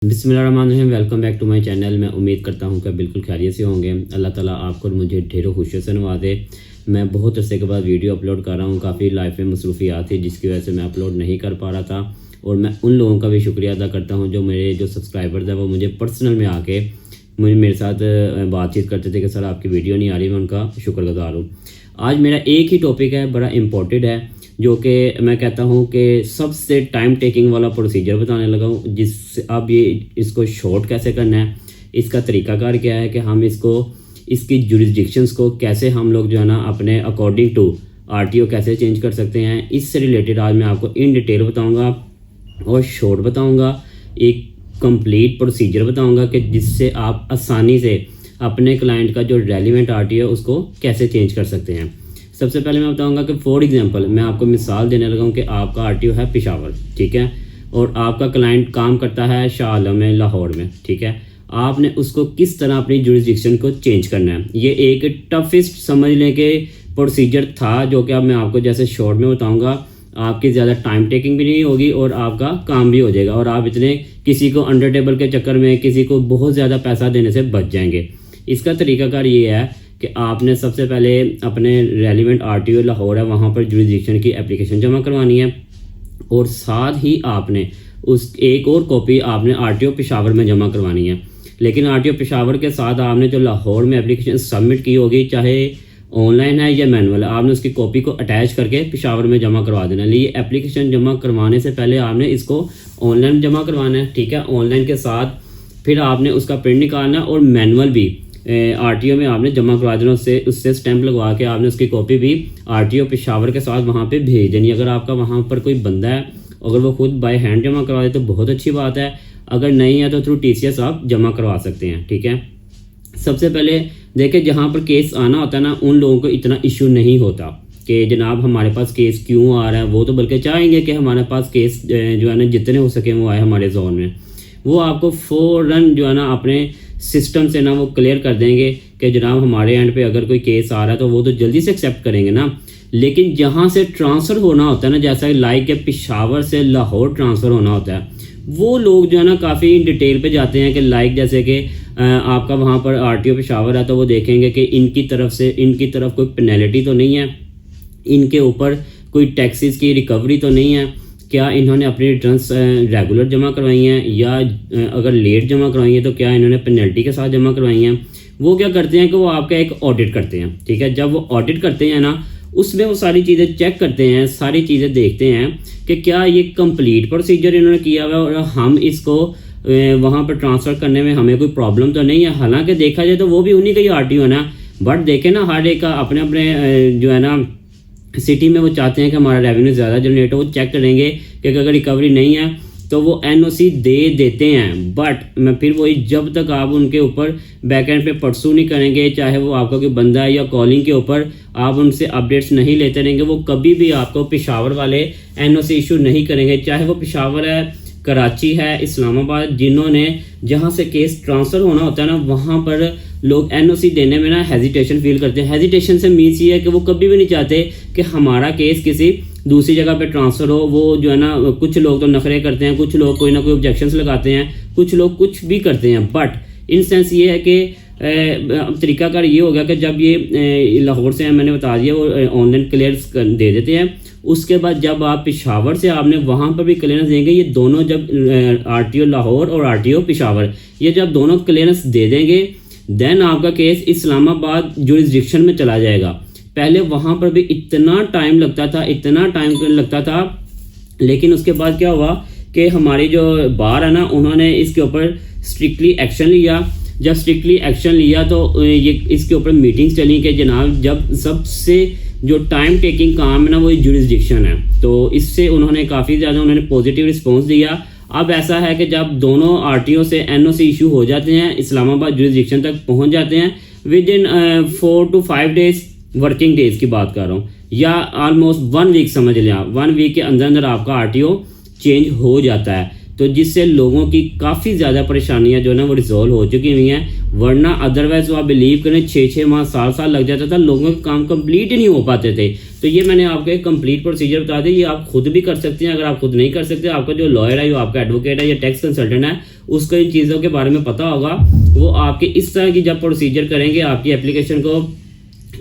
बिस्मिल्लाहिर्रहमानिर्रहीम। Welcome back to my channel. मैं उम्मीद करता हूँ कि बिल्कुल खैरियत से होंगे। अल्लाह ताला आपको और मुझे ढेरों खुशियों से नवाजे। मैं बहुत अरसे के बाद वीडियो अपलोड कर रहा हूँ। काफ़ी लाइफ में मसरूफियात थी जिसकी वजह से मैं अपलोड नहीं कर पा रहा था, और मैं उन लोगों का भी शुक्रिया अदा करता हूँ जो मेरे सब्सक्राइबर्स हैं वो मुझे पर्सनल में आके मेरे साथ बातचीत करते थे कि सर आपकी वीडियो नहीं आ रही। मैं उनका शुक्रगुजार हूँ। आज मेरा एक ही टॉपिक है, बड़ा इम्पोर्टेंट है, जो कि मैं कहता हूँ कि सबसे टाइम टेकिंग वाला प्रोसीजर बताने लगा हूँ, जिससे अब इसको शॉर्ट कैसे करना है, इसका तरीकाकार क्या है कि हम इसकी जुरिस्डिक्शंस को कैसे हम लोग जो है ना अपने अकॉर्डिंग टू आरटीओ कैसे चेंज कर सकते हैं। इससे रिलेटेड आज मैं आपको इन डिटेल बताऊँगा और शॉर्ट बताऊँगा, एक कंप्लीट प्रोसीजर बताऊँगा कि जिससे आप आसानी से अपने क्लाइंट का जो रेलिवेंट आरटीओ है उसको कैसे चेंज कर सकते हैं। सबसे पहले मैं बताऊंगा कि फॉर एग्जांपल मैं आपको मिसाल देने लगा हूँ कि आपका आरटीओ है पेशावर, ठीक है, और आपका क्लाइंट काम करता है शाह आलम में, लाहौर में, ठीक है। आपने उसको किस तरह अपनी जुरिस्डिक्शन को चेंज करना है। ये एक टफेस्ट समझने के प्रोसीजर था जो कि अब मैं आपको जैसे शॉर्ट में बताऊँगा। आपकी ज़्यादा टाइम टेकिंग भी नहीं होगी और आपका काम भी हो जाएगा, और आप इतने किसी को अंडर टेबल के चक्कर में किसी को बहुत ज़्यादा पैसा देने से बच जाएंगे। इसका तरीकाकार ये है कि आपने सबसे पहले अपने रेलिवेंट आरटीओ लाहौर है वहाँ पर जुरिस्डिक्शन की एप्लीकेशन जमा करवानी है, और साथ ही आपने उस एक और कॉपी आपने आरटीओ पेशावर में जमा करवानी है। लेकिन आरटीओ पेशावर के साथ आपने जो लाहौर में एप्लीकेशन सबमिट की होगी, चाहे ऑनलाइन है या मैनुअल, आपने उसकी कॉपी को अटैच करके पेशावर में जमा करवा देना है। ये एप्लीकेशन जमा करवाने से पहले आपने इसको ऑनलाइन जमा करवाना है, ठीक है। ऑनलाइन के साथ फिर आपने उसका प्रिंट निकालना और मैनुअल भी आरटीओ में आपने जमा करवा देना। उससे स्टैंप लगवा के आपने उसकी कॉपी भी आरटीओ पेशावर के साथ वहाँ पे भेज देनी। अगर आपका वहाँ पर कोई बंदा है, अगर वो खुद बाय हैंड जमा करवा दे तो बहुत अच्छी बात है, अगर नहीं है तो थ्रू टीसीएस आप जमा करवा सकते हैं, ठीक है। सबसे पहले देखिए, जहाँ पर केस आना होता है ना, उन लोगों को इतना इशू नहीं होता कि जनाब हमारे पास केस क्यों आ रहा है। वो तो बल्कि चाहेंगे कि हमारे पास केस जो है ना जितने हो सके वो आए हमारे जोन में। वो आपको फ़ौरन जो है ना अपने सिस्टम से ना वो क्लियर कर देंगे कि जनाब हमारे एंड पे अगर कोई केस आ रहा है तो वो तो जल्दी से एक्सेप्ट करेंगे ना। लेकिन जहाँ से ट्रांसफ़र होना होता है ना, जैसा लाइक के पेशावर से लाहौर ट्रांसफ़र होना होता है, वो लोग जो है ना काफ़ी डिटेल पे जाते हैं कि लाइक जैसे कि आपका वहाँ पर आरटीओ पेशावर है तो वो देखेंगे कि इनकी तरफ कोई पेनल्टी तो नहीं है, इनके ऊपर कोई टैक्सेस की रिकवरी तो नहीं है, क्या इन्होंने अपनी रिटर्न्स रेगुलर जमा करवाई हैं, या अगर लेट जमा करवाई हैं तो क्या इन्होंने पेनल्टी के साथ जमा करवाई हैं। वो क्या करते हैं कि वो आपका एक ऑडिट करते हैं, ठीक है। जब वो ऑडिट करते हैं ना, उसमें वो सारी चीज़ें चेक करते हैं, सारी चीज़ें देखते हैं कि क्या ये कंप्लीट प्रोसीजर इन्होंने किया हुआ है और हम इसको वहाँ पर ट्रांसफ़र करने में हमें कोई प्रॉब्लम तो नहीं है। हालांकि देखा जाए तो वो भी उन्हीं का ही आरटीओ है ना, बट देखें ना हर एक का अपने अपने जो है ना सिटी में वो चाहते हैं कि हमारा रेवेन्यू ज़्यादा जनरेट हो। वो चेक करेंगे कि अगर रिकवरी नहीं है तो वो एनओसी दे देते हैं। बट मैं फिर वही, जब तक आप उनके ऊपर बैकएंड पे परसू नहीं करेंगे, चाहे वो आपका कोई बंदा है या कॉलिंग के ऊपर आप उनसे अपडेट्स नहीं लेते रहेंगे, वो कभी भी आपको पेशावर वाले एनओसी इशू नहीं करेंगे। चाहे वो पेशावर है, कराची है, इस्लामाबाद, जिन्होंने जहाँ से केस ट्रांसफ़र होना होता है ना, वहाँ पर लोग एनओसी देने में ना हेजिटेशन फील करते हैं। हेजिटेशन से मीन्स ये है कि वो कभी भी नहीं चाहते कि हमारा केस किसी दूसरी जगह पे ट्रांसफ़र हो। वो जो है ना, कुछ लोग तो नखरे करते हैं, कुछ लोग कोई ना कोई ऑब्जेक्शंस लगाते हैं, कुछ लोग कुछ भी करते हैं। बट इन सेंस ये है कि तरीकाकार ये हो गया कि जब ये लाहौर से मैंने बता दिया वो ऑनलाइन क्लियरेंस दे देते हैं। उसके बाद जब आप पेशावर से आपने वहाँ पर भी क्लियरेंस देंगे, ये दोनों जब आरटीओ लाहौर और आरटीओ पेशावर ये जब दोनों क्लियरेंस दे देंगे, देन आपका केस इस्लामाबाद जुरिस्डिक्शन में चला जाएगा। पहले वहाँ पर भी इतना टाइम लगता था, लेकिन उसके बाद क्या हुआ कि हमारी जो बार है ना, उन्होंने इसके ऊपर स्ट्रिक्टली एक्शन लिया। जब स्ट्रिक्टली एक्शन लिया तो ये इसके ऊपर मीटिंग्स चली कि जनाब जब सबसे जो टाइम टेकिंग काम है ना वो जुरिस्डिक्शन है, तो इससे उन्होंने काफ़ी ज़्यादा पॉजिटिव रिस्पॉन्स दिया। अब ऐसा है कि जब दोनों आरटीओ से एनओसी इशू हो जाते हैं, इस्लामाबाद जुरिस्डिक्शन तक पहुंच जाते हैं, with in 4 to 5 days, working days की बात कर रहा हूँ, या ऑलमोस्ट 1 वीक समझ लें आप, 1 वीक के अंदर आपका आरटीओ चेंज हो जाता है। तो जिससे लोगों की काफ़ी ज़्यादा परेशानियां जो है ना वो रिजॉल्व हो चुकी हुई हैं। वरना अदरवाइज वो आप बिलीव करें 6-6 माह, साल लग जाता था, लोगों के काम कंप्लीट ही नहीं हो पाते थे। तो ये मैंने आपको एक कंप्लीट प्रोसीजर बता दिया, ये आप खुद भी कर सकते हैं। अगर आप खुद नहीं कर सकते, आपका जो लॉयर है, जो आपका एडवोकेट है या टैक्स कंसल्टेंट है, उसको इन चीज़ों के बारे में पता होगा, वो आपके इस तरह की जब प्रोसीजर करेंगे, आपकी एप्लीकेशन को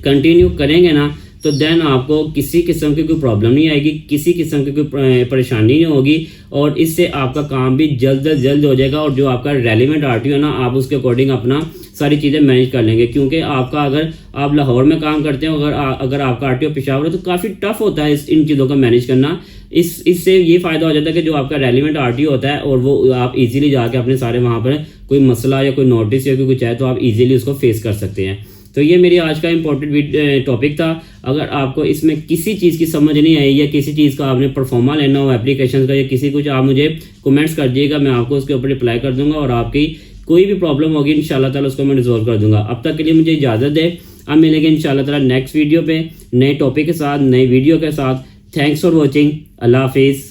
कंटिन्यू करेंगे ना, तो देन आपको किसी किस्म की कोई प्रॉब्लम नहीं आएगी, किसी किस्म की कोई परेशानी नहीं होगी, और इससे आपका काम भी जल्द से जल्द हो जाएगा। और जो आपका रेलिवेंट आरटीओ है ना, आप उसके अकॉर्डिंग अपना सारी चीज़ें मैनेज कर लेंगे। क्योंकि आपका अगर आप लाहौर में काम करते हो, अगर आपका आरटीओ पेशावर है, तो काफ़ी टफ होता है इन चीज़ों को मैनेज करना। इससे ये फ़ायदा हो जाता है कि जो आपका रेलिवेंट आरटीओ होता है, और वो आप इजीली जाके अपने सारे वहाँ पर कोई मसला या कोई नोटिस या कोई कुछ है, तो आप इजीली उसको फेस कर सकते हैं। तो ये मेरी आज का इंपॉर्टेंट टॉपिक था। अगर आपको इसमें किसी चीज़ की समझ नहीं आई, या किसी चीज़ का आपने परफॉर्मा लेना हो एप्लीकेशन का, या किसी कुछ, आप मुझे कमेंट्स कर दिएगा, मैं आपको उसके ऊपर रिप्लाई कर दूंगा, और आपकी कोई भी प्रॉब्लम होगी इंशाल्लाह ताला उसको मैं रिजॉल्व कर दूंगा। अब तक के लिए मुझे इजाज़त दे, अब मिलेंगे इंशाल्लाह ताला नेक्स्ट वीडियो पे नए टॉपिक के साथ, नई वीडियो के साथ। Thanks for watching. अल्लाह हाफिज़।